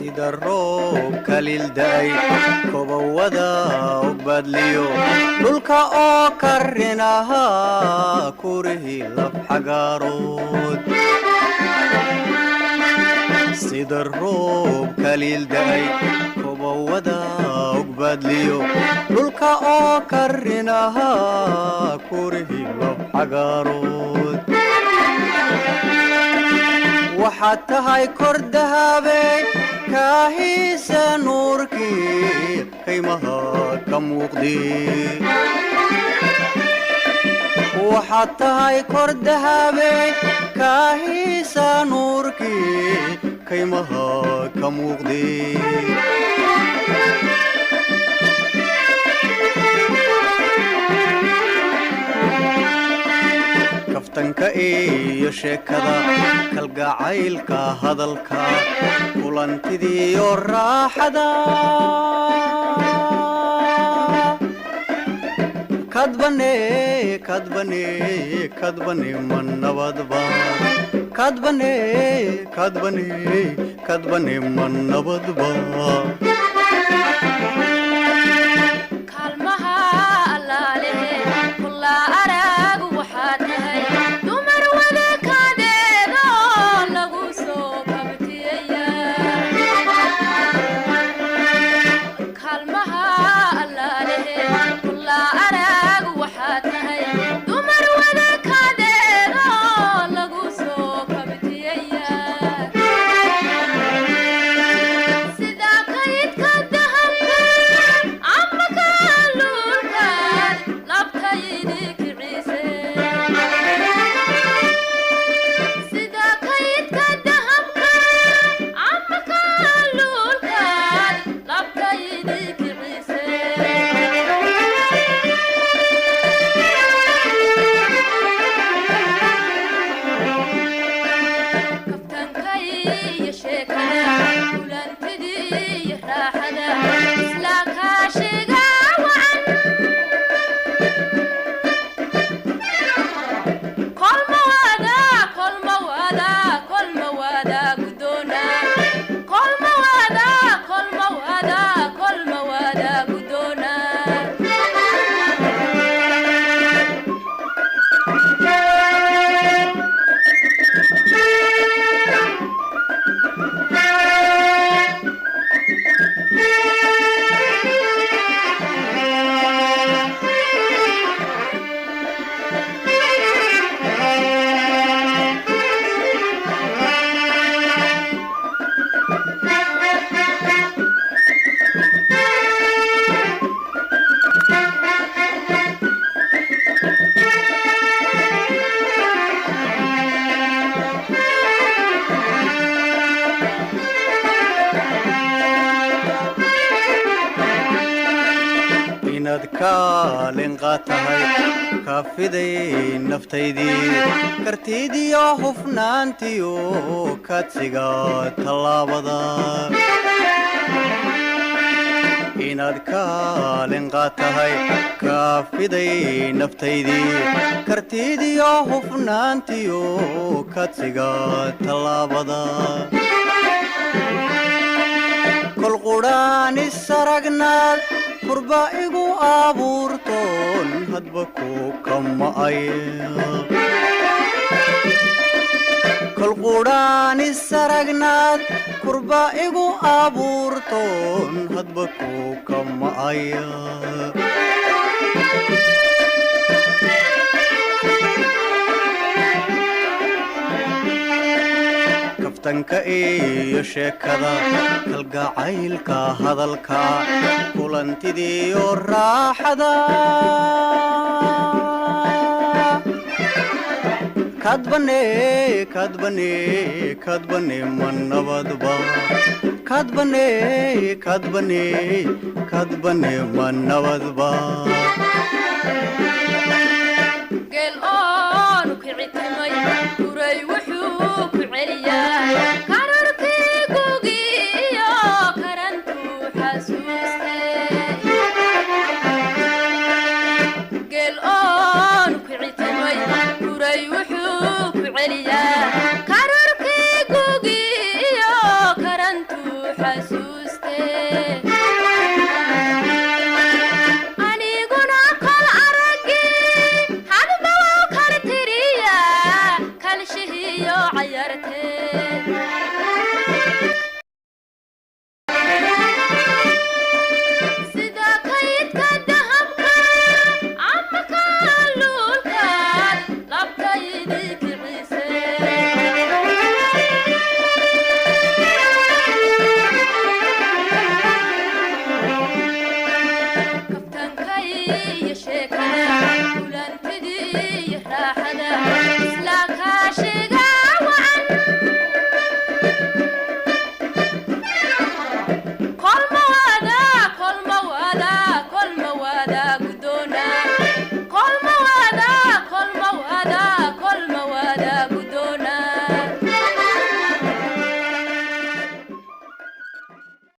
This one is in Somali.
sida roobka lilday kobowada ubadliyo dhulka oo karinaha kurihi laf xagaarood sida roobka lilday kobowada ubadliyo dhulka oo karinaha kurihi laf xagaarood waxaad tahay kor dahabey kaahiisa nuurkii qiimaha ka muuqdee waxaad tahay kor dahabey kaahiisa nuurkii qiimaha ka muuqdee kaftanka iyo sheekada kalgacaylka hadalka kulantidiyo raaxada kadbane man nabadba kadbane man nabadba kalmaha allaale kulla arag waxaad tahay dumar wada kadeedo lagu soo kabtiyaya kalmaha allaale kulla arag waxaad tahay dumar wada kadeedo lagu soo kabtiyaya sida kaydka dahabka amba kaaluurkaad labtaydi kiciise sida kaydka dahabka amba kaaluurkaad labtaydi kiciise kaftankay iyo sheekada kulantidii iyo raaxada isla kaashiga wacan kolma wada gudoona kolma wada gudoona inaad kaalin qaatahay kaafiday naftaydii kartidiyo hufnaantiyo kadsiga tallaabada inaad kaalin qaatahay kaafiday naftaydii kartidiyo hufnaantiyo kadsiga tallaabada kol quraan isaragnaad kurba igu abuurtoon hadba ku kama'aya kol quraan isaragnaad kurba igu abuurtoon hadba ku kama'aya kaftanka iyo sheekada kalgacaylka hadalka kulantidiyo raaxada kadbane man nabadba kadbane man nabadba geel oonu kicitimay guray wuxuu ku celiyaa kararkii gugii iyo karantuu xasuuste geel oonu kicitimay guray wuxuu ku celiyaa